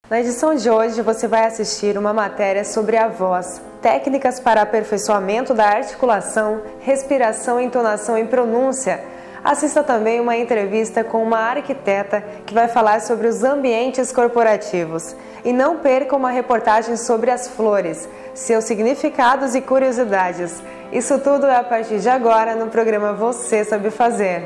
Na edição de hoje você vai assistir uma matéria sobre a voz, técnicas para aperfeiçoamento da articulação, respiração, entonação e pronúncia. Assista também uma entrevista com uma arquiteta que vai falar sobre os ambientes corporativos. E não perca uma reportagem sobre as flores, seus significados e curiosidades. Isso tudo é a partir de agora no programa Você Sabe Fazer.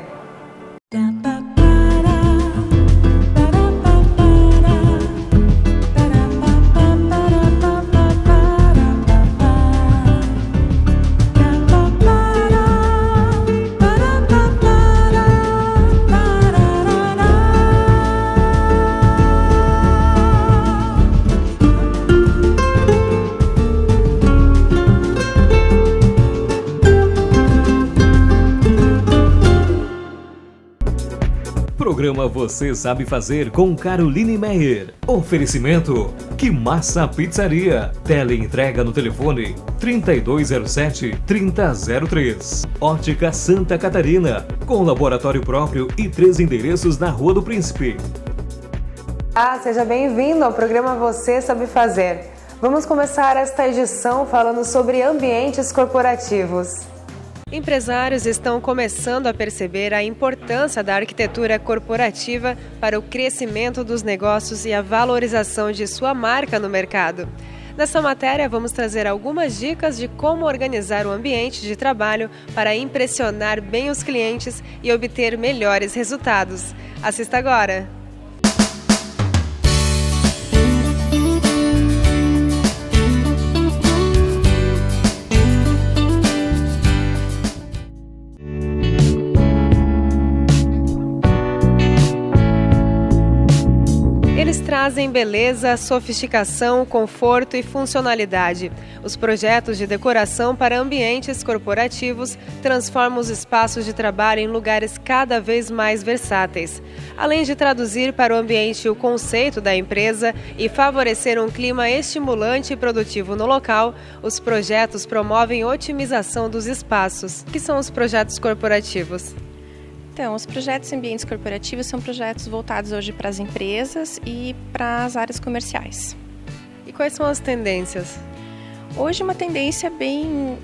Programa Você Sabe Fazer com Caroline Meyer. Oferecimento: Que Massa Pizzaria. Teleentrega no telefone 3207-3003. Ótica Santa Catarina, com laboratório próprio e 3 endereços na Rua do Príncipe. Seja bem-vindo ao programa Você Sabe Fazer. Vamos começar esta edição falando sobre ambientes corporativos. Empresários estão começando a perceber a importância da arquitetura corporativa para o crescimento dos negócios e a valorização de sua marca no mercado. Nessa matéria, vamos trazer algumas dicas de como organizar o ambiente de trabalho para impressionar bem os clientes e obter melhores resultados. Assista agora! Eles trazem beleza, sofisticação, conforto e funcionalidade. Os projetos de decoração para ambientes corporativos transformam os espaços de trabalho em lugares cada vez mais versáteis. Além de traduzir para o ambiente o conceito da empresa e favorecer um clima estimulante e produtivo no local, os projetos promovem otimização dos espaços. O que são os projetos corporativos? Então, os projetos em ambientes corporativos são projetos voltados hoje para as empresas e para as áreas comerciais. E quais são as tendências? Hoje, uma tendência bem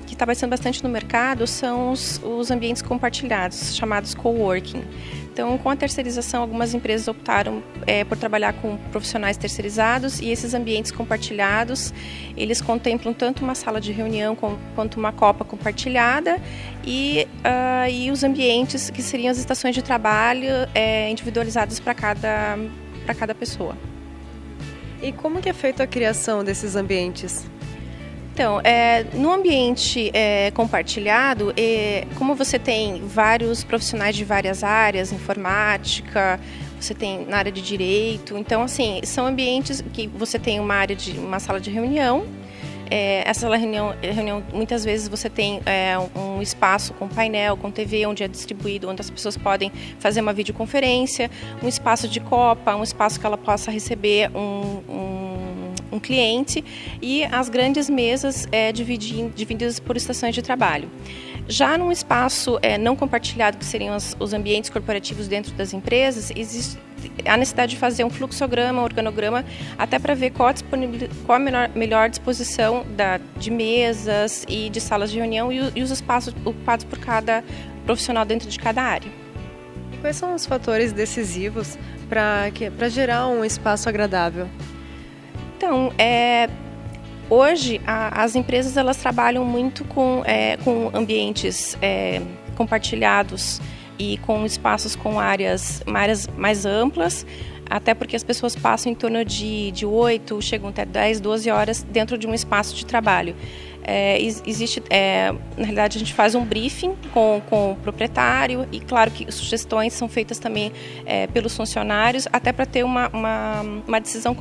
que está aparecendo bastante no mercado são os ambientes compartilhados, chamados coworking. Então, com a terceirização, algumas empresas optaram por trabalhar com profissionais terceirizados, e esses ambientes compartilhados, eles contemplam tanto uma sala de reunião quanto uma copa compartilhada e os ambientes que seriam as estações de trabalho individualizadas para cada pessoa. E como que é feita a criação desses ambientes? Então, no ambiente compartilhado, como você tem vários profissionais de várias áreas, informática, você tem na área de direito, então, assim, são ambientes que você tem uma sala de reunião. Essa sala de reunião, muitas vezes você tem um espaço com painel, com TV, onde é distribuído, onde as pessoas podem fazer uma videoconferência, um espaço de copa, um espaço que ela possa receber um cliente, e as grandes mesas divididas por estações de trabalho. Já num espaço não compartilhado, que seriam os ambientes corporativos dentro das empresas, existe a necessidade de fazer um fluxograma, um organograma, até para ver qual a melhor disposição de mesas e de salas de reunião e os espaços ocupados por cada profissional dentro de cada área. E quais são os fatores decisivos para gerar um espaço agradável? Então, hoje as empresas elas trabalham muito com ambientes compartilhados e com espaços com áreas mais amplas, até porque as pessoas passam em torno de 8, chegam até 10, 12 horas dentro de um espaço de trabalho. Na realidade, a gente faz um briefing com o proprietário, e claro que sugestões são feitas também pelos funcionários, até para ter uma decisão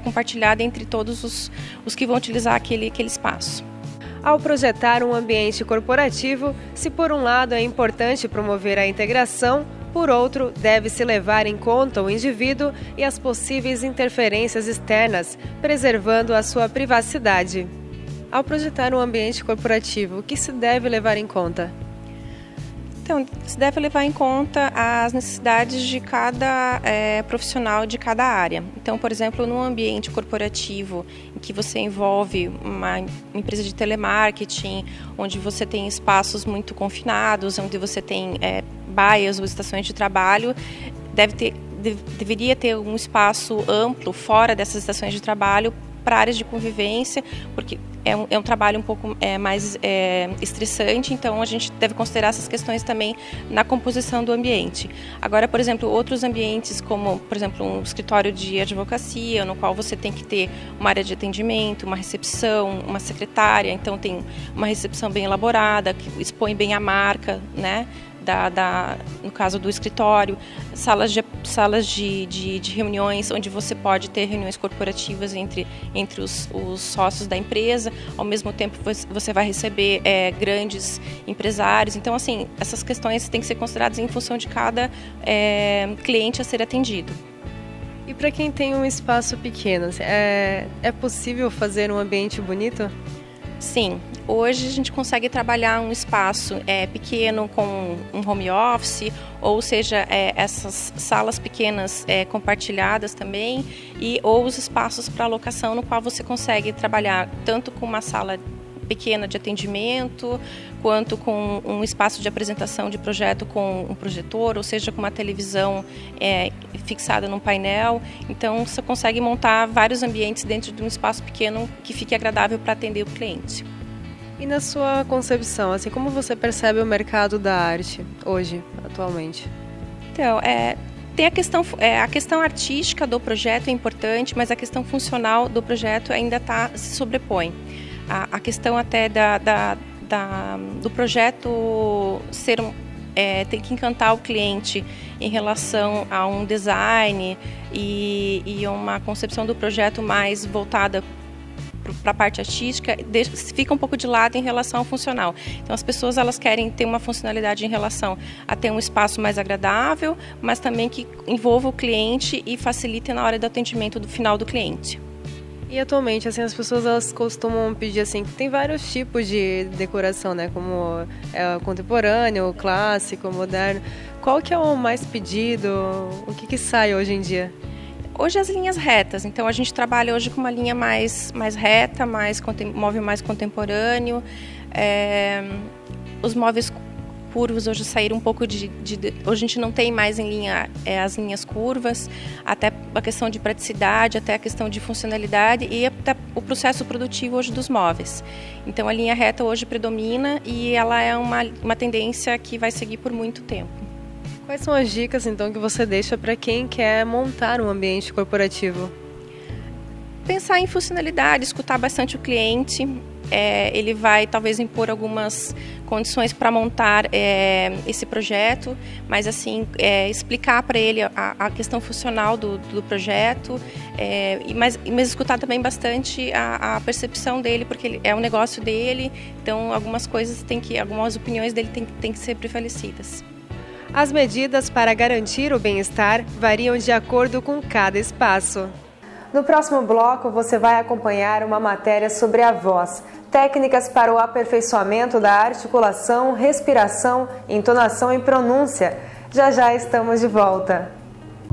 compartilhada entre todos os que vão utilizar aquele espaço. Ao projetar um ambiente corporativo, se por um lado é importante promover a integração, por outro, deve-se levar em conta o indivíduo e as possíveis interferências externas, preservando a sua privacidade. Ao projetar um ambiente corporativo, o que se deve levar em conta? Então, se deve levar em conta as necessidades de cada profissional de cada área. Então, por exemplo, num ambiente corporativo em que você envolve uma empresa de telemarketing, onde você tem espaços muito confinados, onde você tem baias ou estações de trabalho, deveria ter um espaço amplo fora dessas estações de trabalho para áreas de convivência, porque é um trabalho um pouco mais estressante, então a gente deve considerar essas questões também na composição do ambiente. Agora, por exemplo, outros ambientes como, por exemplo, um escritório de advocacia, no qual você tem que ter uma área de atendimento, uma recepção, uma secretária, então tem uma recepção bem elaborada, que expõe bem a marca, né? No caso do escritório, salas de reuniões, onde você pode ter reuniões corporativas entre os sócios da empresa, ao mesmo tempo você vai receber grandes empresários. Então, assim, essas questões têm que ser consideradas em função de cada cliente a ser atendido. E para quem tem um espaço pequeno, é possível fazer um ambiente bonito? Sim, hoje a gente consegue trabalhar um espaço pequeno com um home office, ou seja, essas salas pequenas compartilhadas também, ou os espaços para alocação, no qual você consegue trabalhar tanto com uma sala pequena de atendimento, quanto com um espaço de apresentação de projeto com um projetor, ou seja, com uma televisão fixada num painel. Então, você consegue montar vários ambientes dentro de um espaço pequeno que fique agradável para atender o cliente. E na sua concepção, assim, como você percebe o mercado da arte hoje, atualmente? Então, tem a questão artística do projeto é importante, mas a questão funcional do projeto ainda se sobrepõe. A questão até do projeto tem que encantar o cliente em relação a um design e uma concepção do projeto mais voltada para a parte artística, fica um pouco de lado em relação ao funcional. Então, as pessoas elas querem ter uma funcionalidade em relação a ter um espaço mais agradável, mas também que envolva o cliente e facilite na hora do atendimento do final do cliente. E atualmente, assim, as pessoas elas costumam pedir, assim, que tem vários tipos de decoração, né? Como contemporâneo, clássico, moderno. Qual que é o mais pedido? O que sai hoje em dia? Hoje as linhas retas. Então a gente trabalha hoje com uma linha mais reta, móvel mais contemporâneo. Os móveis curvos hoje saíram um pouco hoje a gente não tem mais em linha as linhas curvas, até a questão de praticidade, até a questão de funcionalidade e até o processo produtivo hoje dos móveis. Então a linha reta hoje predomina e ela é uma tendência que vai seguir por muito tempo. Quais são as dicas então que você deixa para quem quer montar um ambiente corporativo? Pensar em funcionalidade, escutar bastante o cliente. Ele vai talvez impor algumas condições para montar esse projeto, mas assim explicar para ele a questão funcional do projeto, mas escutar também bastante a percepção dele, porque é um negócio dele, então algumas opiniões dele têm que ser prevalecidas. As medidas para garantir o bem-estar variam de acordo com cada espaço. No próximo bloco, você vai acompanhar uma matéria sobre a voz, técnicas para o aperfeiçoamento da articulação, respiração, entonação e pronúncia. Já já estamos de volta.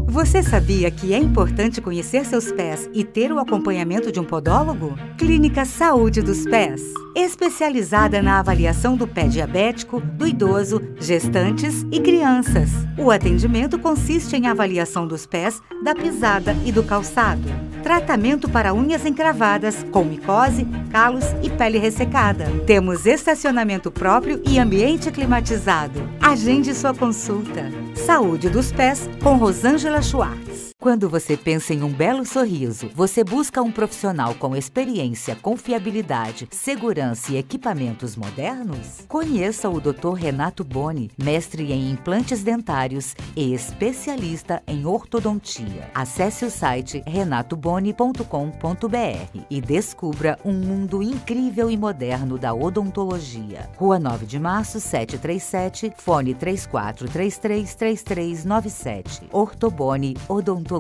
Você sabia que é importante conhecer seus pés e ter o acompanhamento de um podólogo? Clínica Saúde dos Pés, especializada na avaliação do pé diabético, do idoso, gestantes e crianças. O atendimento consiste em avaliação dos pés, da pisada e do calçado. Tratamento para unhas encravadas, com micose, calos e pele ressecada. Temos estacionamento próprio e ambiente climatizado. Agende sua consulta. Saúde dos Pés, com Rosângela Schwartz. Quando você pensa em um belo sorriso, você busca um profissional com experiência, confiabilidade, segurança e equipamentos modernos? Conheça o Dr. Renato Boni, mestre em implantes dentários e especialista em ortodontia. Acesse o site renatoboni.com.br e descubra um mundo incrível e moderno da odontologia. Rua 9 de Março, 737, fone 34333397. Ortoboni Odontologia.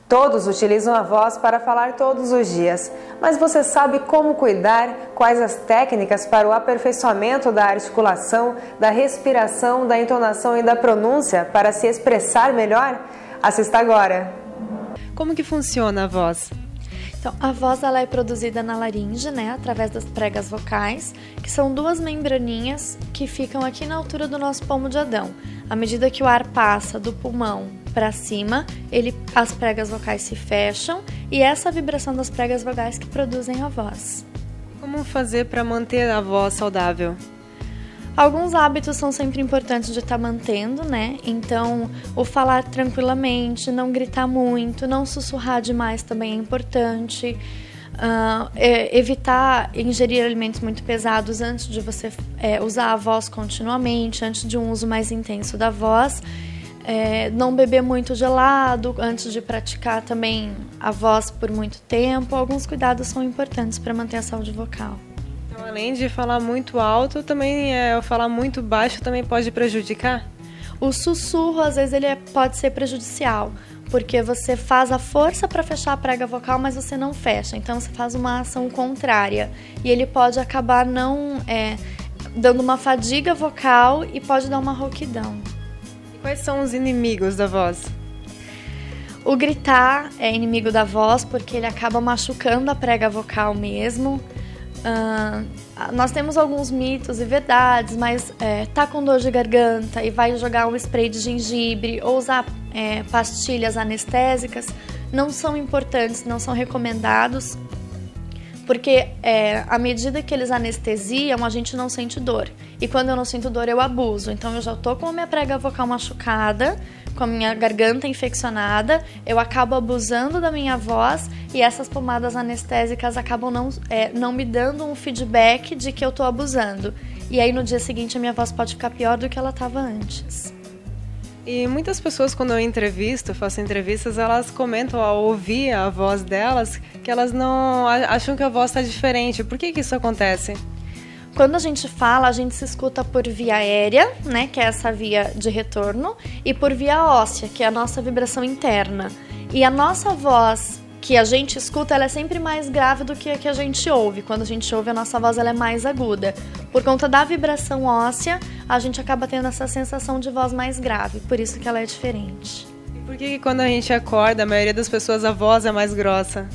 Todos utilizam a voz para falar todos os dias, mas você sabe como cuidar? Quais as técnicas para o aperfeiçoamento da articulação, da respiração, da entonação e da pronúncia para se expressar melhor? Assista agora! Como que funciona a voz? Então, a voz ela é produzida na laringe, né, através das pregas vocais, que são duas membraninhas que ficam aqui na altura do nosso palmo de Adão. À medida que o ar passa do pulmão para cima, as pregas vocais se fecham e essa vibração das pregas vocais que produzem a voz. Como fazer para manter a voz saudável? Alguns hábitos são sempre importantes de estar mantendo, né? Então, o falar tranquilamente, não gritar muito, não sussurrar demais também é importante. Evitar ingerir alimentos muito pesados antes de você usar a voz continuamente, antes de um uso mais intenso da voz. Não beber muito gelado antes de praticar também a voz por muito tempo. Alguns cuidados são importantes para manter a saúde vocal. Além de falar muito alto, também falar muito baixo também pode prejudicar? O sussurro, às vezes, ele pode ser prejudicial, porque você faz a força para fechar a prega vocal, mas você não fecha. Então, você faz uma ação contrária. E ele pode acabar dando uma fadiga vocal e pode dar uma rouquidão. E quais são os inimigos da voz? O gritar é inimigo da voz, porque ele acaba machucando a prega vocal mesmo. Nós temos alguns mitos e verdades, mas tá com dor de garganta e vai jogar um spray de gengibre ou usar pastilhas anestésicas não são importantes, não são recomendados, porque à medida que eles anestesiam, a gente não sente dor. E quando eu não sinto dor, eu abuso. Então eu já tô com a minha prega vocal machucada, com a minha garganta infeccionada, eu acabo abusando da minha voz e essas pomadas anestésicas acabam não me dando um feedback de que eu tô abusando. E aí no dia seguinte a minha voz pode ficar pior do que ela estava antes. E muitas pessoas, quando eu faço entrevistas, elas comentam ao ouvir a voz delas que elas não acham que a voz está diferente. Por que isso acontece? Quando a gente fala, a gente se escuta por via aérea, né, que é essa via de retorno, e por via óssea, que é a nossa vibração interna. E a nossa voz que a gente escuta, ela é sempre mais grave do que a que a gente ouve. Quando a gente ouve, a nossa voz ela é mais aguda. Por conta da vibração óssea, a gente acaba tendo essa sensação de voz mais grave, por isso que ela é diferente. E por que quando a gente acorda, a maioria das pessoas, a voz é mais grossa?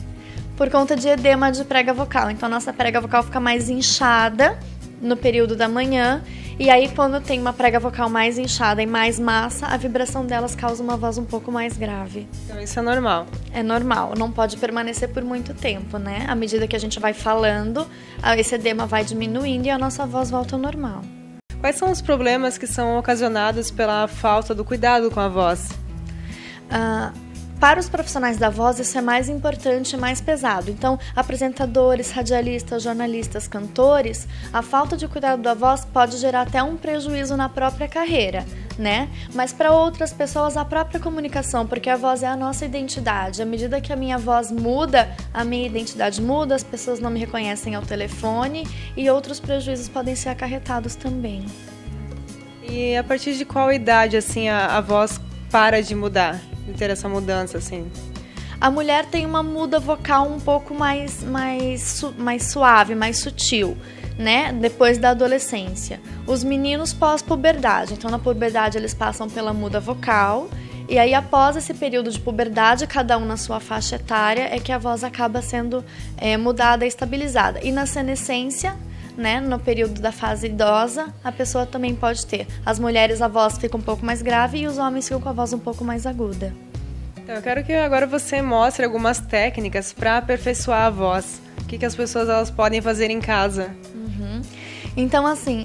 Por conta de edema de prega vocal. Então, a nossa prega vocal fica mais inchada no período da manhã. E aí, quando tem uma prega vocal mais inchada e mais massa, a vibração delas causa uma voz um pouco mais grave. Então, isso é normal? É normal. Não pode permanecer por muito tempo, né? À medida que a gente vai falando, esse edema vai diminuindo e a nossa voz volta ao normal. Quais são os problemas que são ocasionados pela falta do cuidado com a voz? Para os profissionais da voz, isso é mais importante e mais pesado. Então, apresentadores, radialistas, jornalistas, cantores, a falta de cuidado da voz pode gerar até um prejuízo na própria carreira, né? Mas para outras pessoas, a própria comunicação, porque a voz é a nossa identidade. À medida que a minha voz muda, a minha identidade muda, as pessoas não me reconhecem ao telefone e outros prejuízos podem ser acarretados também. E a partir de qual idade, assim, a voz para de mudar? De ter essa mudança, assim? A mulher tem uma muda vocal um pouco mais suave, mais sutil, né? Depois da adolescência. Os meninos pós-puberdade. Então, na puberdade, eles passam pela muda vocal. E aí, após esse período de puberdade, cada um na sua faixa etária, é que a voz acaba sendo mudada e estabilizada. E na senescência, né, no período da fase idosa, a pessoa também pode ter. As mulheres, a voz fica um pouco mais grave e os homens ficam com a voz um pouco mais aguda. Então, eu quero que agora você mostre algumas técnicas para aperfeiçoar a voz. O que as pessoas elas podem fazer em casa? Então, assim,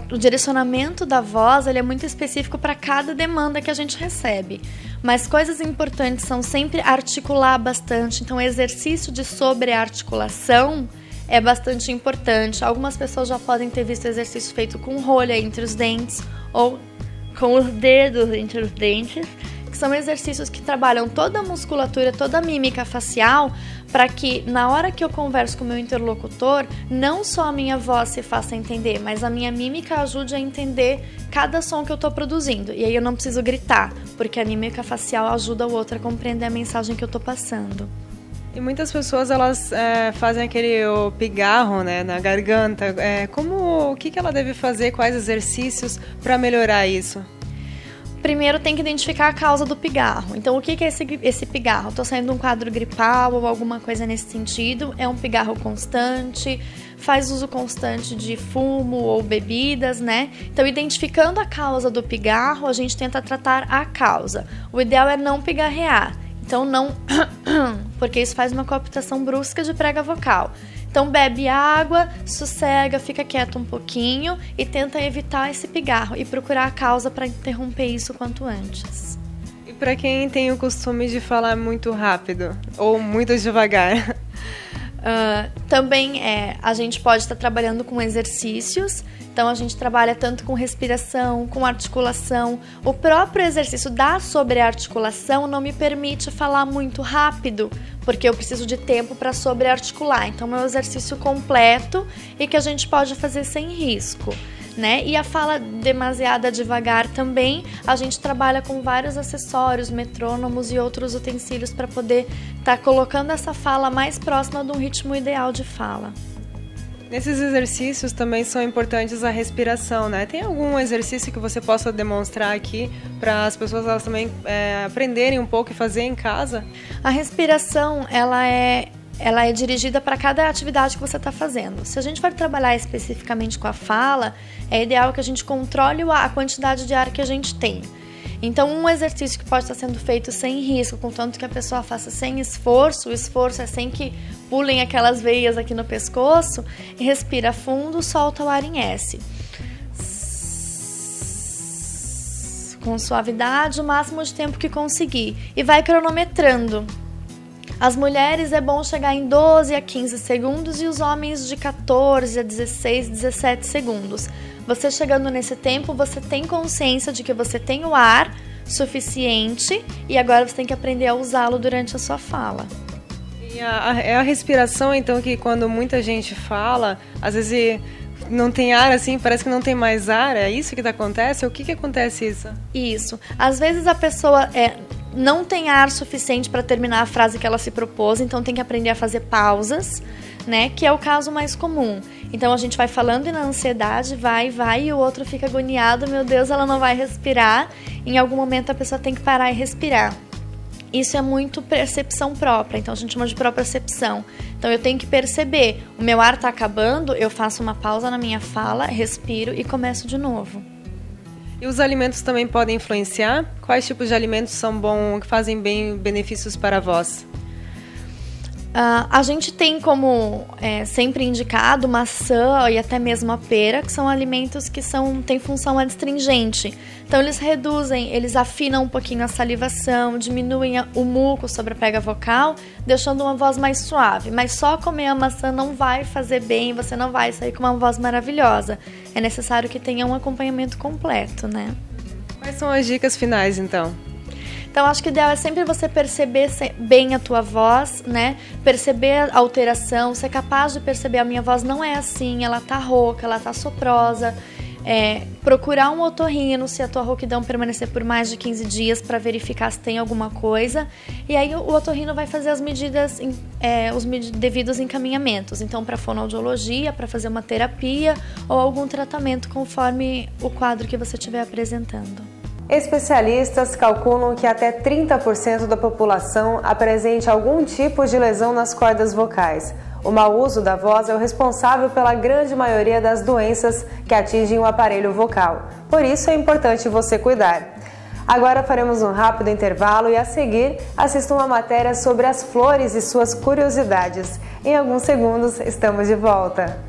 o direcionamento da voz ele é muito específico para cada demanda que a gente recebe. Mas coisas importantes são sempre articular bastante. Então, exercício de sobrearticulação é bastante importante. Algumas pessoas já podem ter visto exercício feito com rolha entre os dentes ou com os dedos entre os dentes, que são exercícios que trabalham toda a musculatura, toda a mímica facial para que na hora que eu converso com o meu interlocutor, não só a minha voz se faça entender, mas a minha mímica ajude a entender cada som que eu estou produzindo. E aí eu não preciso gritar, porque a mímica facial ajuda o outro a compreender a mensagem que eu estou passando. E muitas pessoas, elas fazem aquele pigarro, né, na garganta. O que ela deve fazer, quais exercícios para melhorar isso? Primeiro tem que identificar a causa do pigarro. Então, o que é esse pigarro? Estou saindo de um quadro gripal ou alguma coisa nesse sentido? É um pigarro constante? Faz uso constante de fumo ou bebidas, né? Então, identificando a causa do pigarro, a gente tenta tratar a causa. O ideal é não pigarrear. Então, não... porque isso faz uma cooptação brusca de prega vocal. Então bebe água, sossega, fica quieto um pouquinho e tenta evitar esse pigarro e procurar a causa para interromper isso quanto antes. E para quem tem o costume de falar muito rápido ou muito devagar? Também a gente pode estar trabalhando com exercícios, então a gente trabalha tanto com respiração, com articulação. O próprio exercício da sobrearticulação não me permite falar muito rápido, porque eu preciso de tempo para sobrearticular. Então é um exercício completo e que a gente pode fazer sem risco, né? E a fala demasiada devagar também, a gente trabalha com vários acessórios, metrônomos e outros utensílios para poder estar colocando essa fala mais próxima de um ritmo ideal de fala. Nesses exercícios também são importantes a respiração, né? Tem algum exercício que você possa demonstrar aqui para as pessoas elas também aprenderem um pouco e fazer em casa? A respiração, ela é dirigida para cada atividade que você está fazendo. Se a gente for trabalhar especificamente com a fala, é ideal que a gente controle a quantidade de ar que a gente tem. Então, um exercício que pode estar sendo feito sem risco, contanto que a pessoa faça sem esforço, o esforço é sem que pulem aquelas veias aqui no pescoço, e respira fundo, solta o ar em S. Com suavidade, o máximo de tempo que conseguir. E vai cronometrando. As mulheres é bom chegar em 12 a 15 segundos e os homens de 14 a 16, 17 segundos. Você chegando nesse tempo, você tem consciência de que você tem o ar suficiente e agora você tem que aprender a usá-lo durante a sua fala. E a respiração, então, que quando muita gente fala, às vezes não tem ar assim, parece que não tem mais ar, é isso que acontece? O que acontece isso? Isso. Às vezes a pessoa não tem ar suficiente para terminar a frase que ela se propôs, então tem que aprender a fazer pausas, né? Que é o caso mais comum. Então a gente vai falando e na ansiedade vai, e o outro fica agoniado, meu Deus, ela não vai respirar. Em algum momento a pessoa tem que parar e respirar. Isso é muito percepção própria, então a gente chama de propriocepção. Então eu tenho que perceber, o meu ar está acabando, eu faço uma pausa na minha fala, respiro e começo de novo. E os alimentos também podem influenciar? Quais tipos de alimentos são bons, que fazem bem benefícios para a voz? A gente tem como sempre indicado maçã e até mesmo a pera, que são alimentos que têm função adstringente. Então eles afinam um pouquinho a salivação, diminuem o muco sobre a prega vocal, deixando uma voz mais suave. Mas só comer a maçã não vai fazer bem, você não vai sair com uma voz maravilhosa. É necessário que tenha um acompanhamento completo, né? Quais são as dicas finais, então? Então, acho que o ideal é sempre você perceber bem a tua voz, né? Perceber a alteração, ser capaz de perceber a minha voz não é assim, ela tá rouca, ela tá soprosa. Procurar um otorrino se a tua rouquidão permanecer por mais de 15 dias para verificar se tem alguma coisa. E aí o otorrino vai fazer as medidas, os devidos encaminhamentos. Então, para fonoaudiologia, para fazer uma terapia ou algum tratamento conforme o quadro que você estiver apresentando. Especialistas calculam que até 30% da população apresente algum tipo de lesão nas cordas vocais. O mau uso da voz é o responsável pela grande maioria das doenças que atingem o aparelho vocal. Por isso é importante você cuidar. Agora faremos um rápido intervalo e a seguir assista uma matéria sobre as flores e suas curiosidades. Em alguns segundos estamos de volta.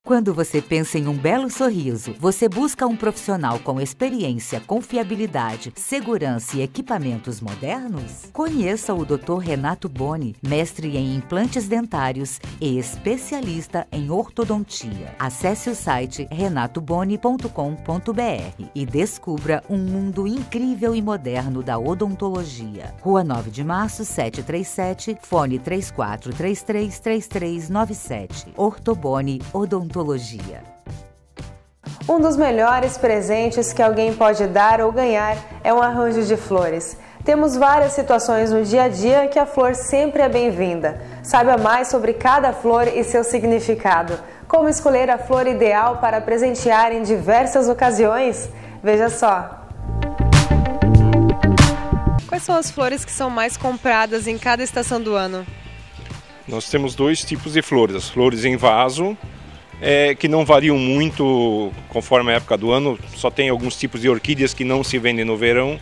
Quando você pensa em um belo sorriso, você busca um profissional com experiência, confiabilidade, segurança e equipamentos modernos? Conheça o Dr. Renato Boni, mestre em implantes dentários e especialista em ortodontia. Acesse o site renatoboni.com.br e descubra um mundo incrível e moderno da odontologia. Rua 9 de Março, 737, fone 34333397. Ortoboni Odontologia. Um dos melhores presentes que alguém pode dar ou ganhar é um arranjo de flores. Temos várias situações no dia a dia que a flor sempre é bem-vinda. Saiba mais sobre cada flor e seu significado. Como escolher a flor ideal para presentear em diversas ocasiões? Veja só! Quais são as flores que são mais compradas em cada estação do ano? Nós temos dois tipos de flores. As flores em vaso, que não variam muito conforme a época do ano. Só tem alguns tipos de orquídeas que não se vendem no verão,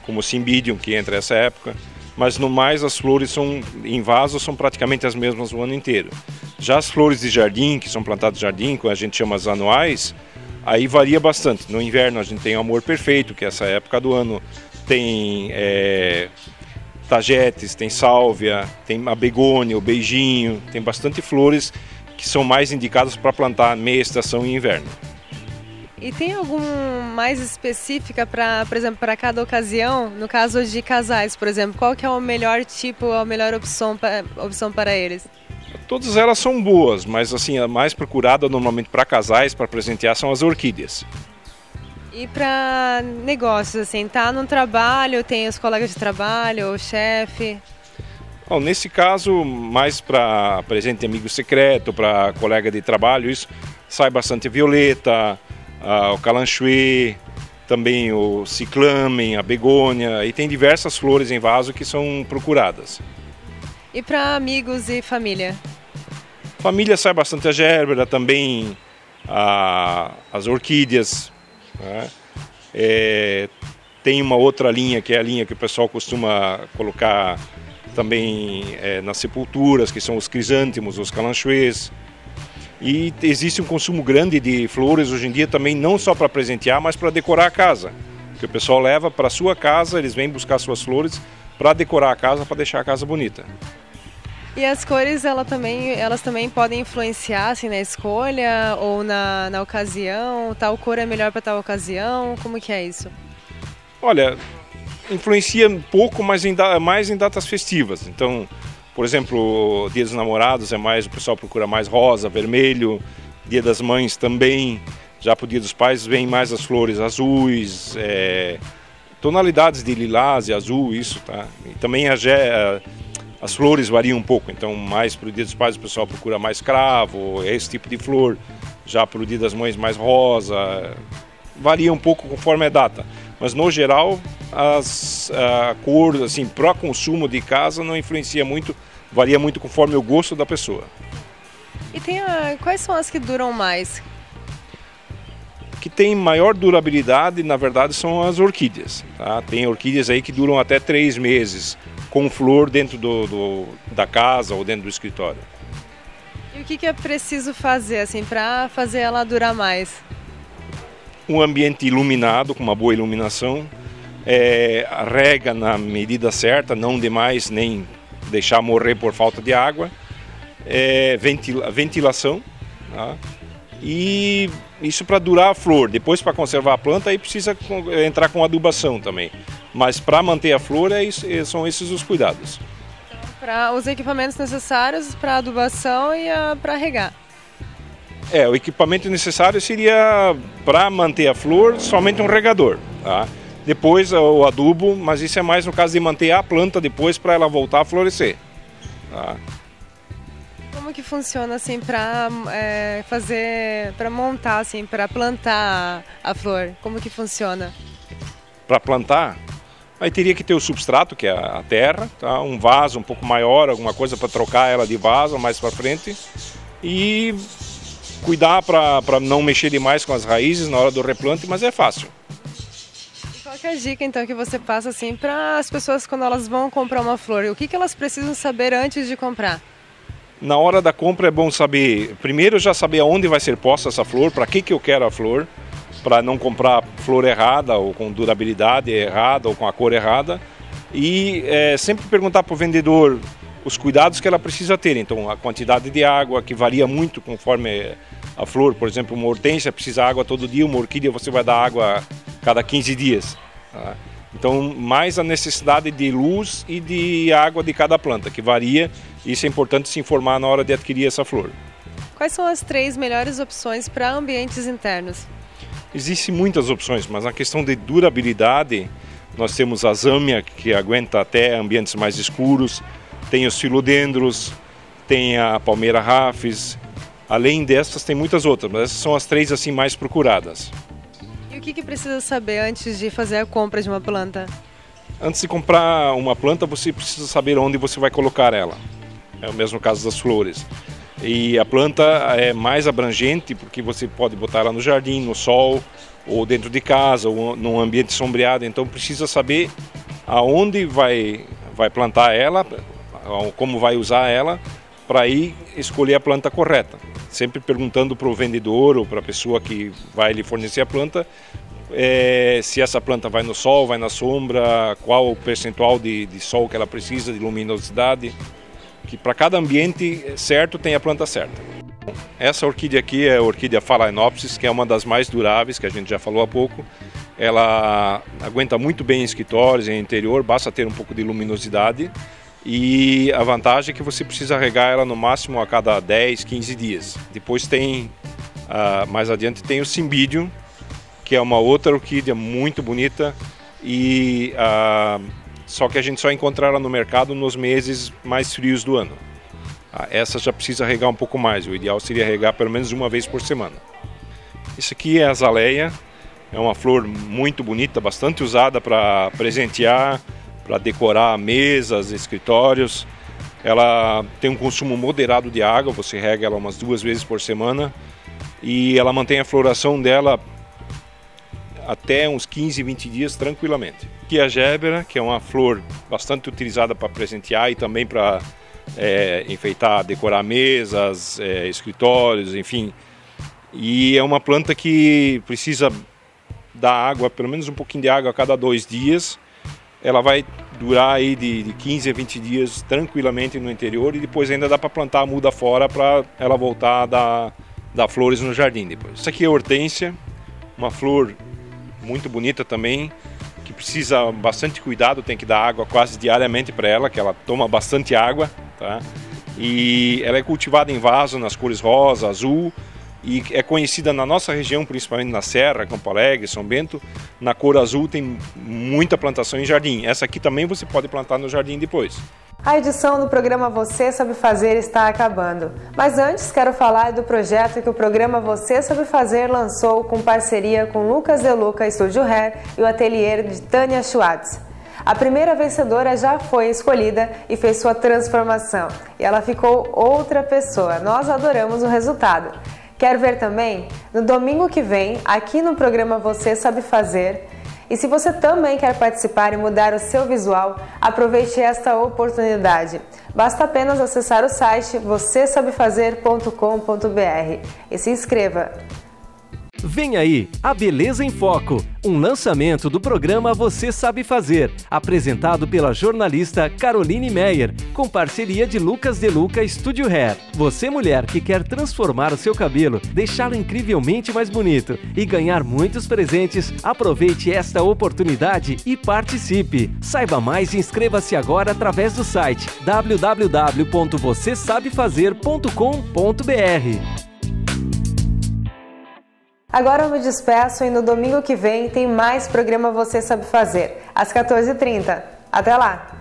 como o Cymbidium, que entra nessa época. Mas no mais, as flores em vaso são praticamente as mesmas o ano inteiro. Já as flores de jardim, que são plantadas de jardim, que a gente chama as anuais, aí varia bastante. No inverno a gente tem o Amor Perfeito, que é essa época do ano. Tem tagetes, tem sálvia, tem a begônia, o beijinho, tem bastante flores que são mais indicadas para plantar meia estação e inverno. E tem algum mais específica para, por exemplo, para cada ocasião? No caso de casais, por exemplo, qual que é o melhor tipo, a melhor opção para eles? Todas elas são boas, mas assim, a mais procurada normalmente para casais, para presentear, são as orquídeas. E para negócios, assim, tá no trabalho, tem os colegas de trabalho, o chefe? Bom, nesse caso, mais para presente de amigo secreto, para colega de trabalho, isso sai bastante a violeta, o calanchoe, também o ciclamen, a begônia, e tem diversas flores em vaso que são procuradas. E para amigos e família? Família sai bastante a gérbera, também as orquídeas, né? Tem uma outra linha, que é a linha que o pessoal costuma colocar também nas sepulturas, que são os crisântemos, os calanchoes. E existe um consumo grande de flores hoje em dia também, não só para presentear, mas para decorar a casa. Que o pessoal leva para a sua casa, eles vêm buscar suas flores para decorar a casa, para deixar a casa bonita. E as cores, elas também podem influenciar assim, na escolha ou na ocasião? Tal cor é melhor para tal ocasião? Como que é isso? Olha, influencia um pouco, mas mais em datas festivas. Então, por exemplo, Dia dos Namorados o pessoal procura mais rosa, vermelho. Dia das Mães também. Já para o Dia dos Pais vem mais as flores azuis, tonalidades de lilás e azul, isso, tá? E também as flores variam um pouco, então mais para o Dia dos Pais o pessoal procura mais cravo, esse tipo de flor. Já para o Dia das Mães mais rosa, varia um pouco conforme a data. Mas no geral, a cor, assim, para consumo de casa não influencia muito, varia muito conforme o gosto da pessoa. E quais são as que duram mais? Que tem maior durabilidade, na verdade, são as orquídeas. Tá? Tem orquídeas aí que duram até 3 meses, com flor dentro da casa ou dentro do escritório. E o que é preciso fazer assim, para fazer ela durar mais? Um ambiente iluminado, com uma boa iluminação, rega na medida certa, não demais, nem deixar morrer por falta de água, ventilação, tá? E isso para durar a flor. Depois, para conservar a planta, aí precisa entrar com adubação também. Mas para manter a flor, são esses os cuidados. Então, para os equipamentos necessários para adubação e para regar. O equipamento necessário seria, para manter a flor, somente um regador. Tá? Depois o adubo, mas isso é mais no caso de manter a planta depois para ela voltar a florescer. Tá? Como que funciona assim para montar, assim, para plantar a flor? Como que funciona? Para plantar, aí teria que ter o substrato, que é a terra, tá? Um vaso um pouco maior, alguma coisa para trocar ela de vaso mais para frente e cuidar para não mexer demais com as raízes na hora do replante, mas é fácil. E qual que é a dica então que você passa assim para as pessoas quando elas vão comprar uma flor? O que elas precisam saber antes de comprar? Na hora da compra é bom saber, primeiro já saber aonde vai ser posta essa flor, para que eu quero a flor, para não comprar flor errada ou com durabilidade errada ou com a cor errada. E sempre perguntar para o vendedor os cuidados que ela precisa ter. Então a quantidade de água, que varia muito conforme a flor. Por exemplo, uma hortênsia precisa de água todo dia, uma orquídea você vai dar água cada 15 dias. Tá? Então mais a necessidade de luz e de água de cada planta, que varia. Isso é importante se informar na hora de adquirir essa flor. Quais são as 3 melhores opções para ambientes internos? Existem muitas opções, mas na questão de durabilidade, nós temos a zâmia, que aguenta até ambientes mais escuros, tem os filodendros, tem a palmeira rafis. Além dessas, tem muitas outras, mas essas são as 3 assim, mais procuradas. E o que precisa saber antes de fazer a compra de uma planta? Antes de comprar uma planta, você precisa saber onde você vai colocar ela. É o mesmo caso das flores. E a planta é mais abrangente porque você pode botar ela no jardim, no sol, ou dentro de casa, ou num ambiente sombreado. Então precisa saber aonde vai plantar ela, como vai usar ela, para aí escolher a planta correta. Sempre perguntando para o vendedor ou para a pessoa que vai lhe fornecer a planta, se essa planta vai no sol, vai na sombra, qual o percentual de sol que ela precisa, de luminosidade. Que para cada ambiente certo tem a planta certa. Essa orquídea aqui é a orquídea Phalaenopsis, que é uma das mais duráveis, que a gente já falou há pouco. Ela aguenta muito bem em escritórios, em interior, basta ter um pouco de luminosidade. E a vantagem é que você precisa regar ela no máximo a cada 10, 15 dias. Depois tem, mais adiante, tem o Cymbidium, que é uma outra orquídea muito bonita e só que a gente só encontra ela no mercado nos meses mais frios do ano. Essa já precisa regar um pouco mais, o ideal seria regar pelo menos uma vez por semana. Isso aqui é a azaleia, é uma flor muito bonita, bastante usada para presentear, para decorar mesas, escritórios. Ela tem um consumo moderado de água, você rega ela umas 2 vezes por semana e ela mantém a floração dela até uns 15, 20 dias tranquilamente. Aqui a gébera, que é uma flor bastante utilizada para presentear e também para enfeitar, decorar mesas, escritórios, enfim. E é uma planta que precisa dar água, pelo menos um pouquinho de água a cada 2 dias. Ela vai durar aí de 15 a 20 dias tranquilamente no interior e depois ainda dá para plantar a muda fora para ela voltar a dar flores no jardim depois. Isso aqui é a hortênsia, uma flor muito bonita também, que precisa bastante cuidado, tem que dar água quase diariamente para ela, que ela toma bastante água, tá? E ela é cultivada em vaso nas cores rosa, azul, e é conhecida na nossa região, principalmente na Serra, Campo Alegre, São Bento, na cor azul tem muita plantação em jardim. Essa aqui também você pode plantar no jardim depois. A edição do programa Você Sabe Fazer está acabando. Mas antes quero falar do projeto que o programa Você Sabe Fazer lançou com parceria com Lucas De Luca Studio Hair e o ateliê de Tânia Schwartz. A primeira vencedora já foi escolhida e fez sua transformação. E ela ficou outra pessoa. Nós adoramos o resultado. Quer ver também? No domingo que vem, aqui no programa Você Sabe Fazer. E se você também quer participar e mudar o seu visual, aproveite esta oportunidade. Basta apenas acessar o site vocêsabefazer.com.br e se inscreva. Vem aí, a Beleza em Foco, um lançamento do programa Você Sabe Fazer, apresentado pela jornalista Caroline Meyer, com parceria de Lucas De Luca Studio Hair. Você, mulher que quer transformar o seu cabelo, deixá-lo incrivelmente mais bonito e ganhar muitos presentes, aproveite esta oportunidade e participe. Saiba mais e inscreva-se agora através do site www.vocêsabefazer.com.br. Agora eu me despeço e no domingo que vem tem mais programa Você Sabe Fazer, às 14h30. Até lá!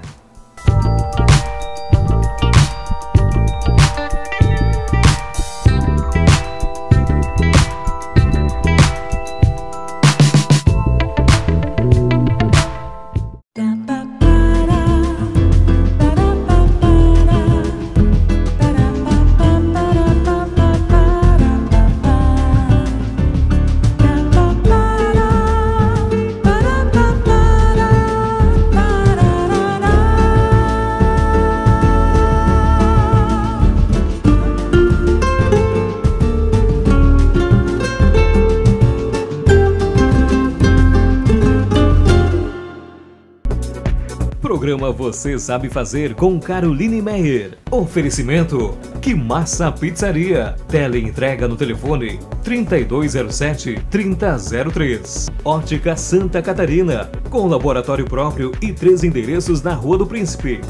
Programa Você Sabe Fazer com Caroline Meyer. Oferecimento: Que Massa Pizzaria. Teleentrega no telefone 3207-3003. Ótica Santa Catarina, com laboratório próprio e 3 endereços na Rua do Príncipe.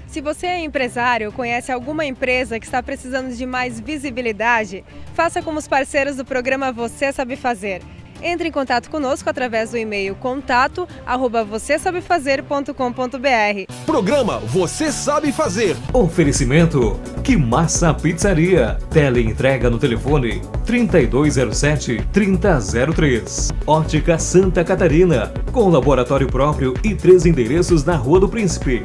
Se você é empresário ou conhece alguma empresa que está precisando de mais visibilidade, faça como os parceiros do programa Você Sabe Fazer. Entre em contato conosco através do e-mail contato@vocêsabefazer.com.br. Programa Você Sabe Fazer. Oferecimento: Que Massa Pizzaria. Teleentrega no telefone 3207-3003. Ótica Santa Catarina, com laboratório próprio e 3 endereços na Rua do Príncipe.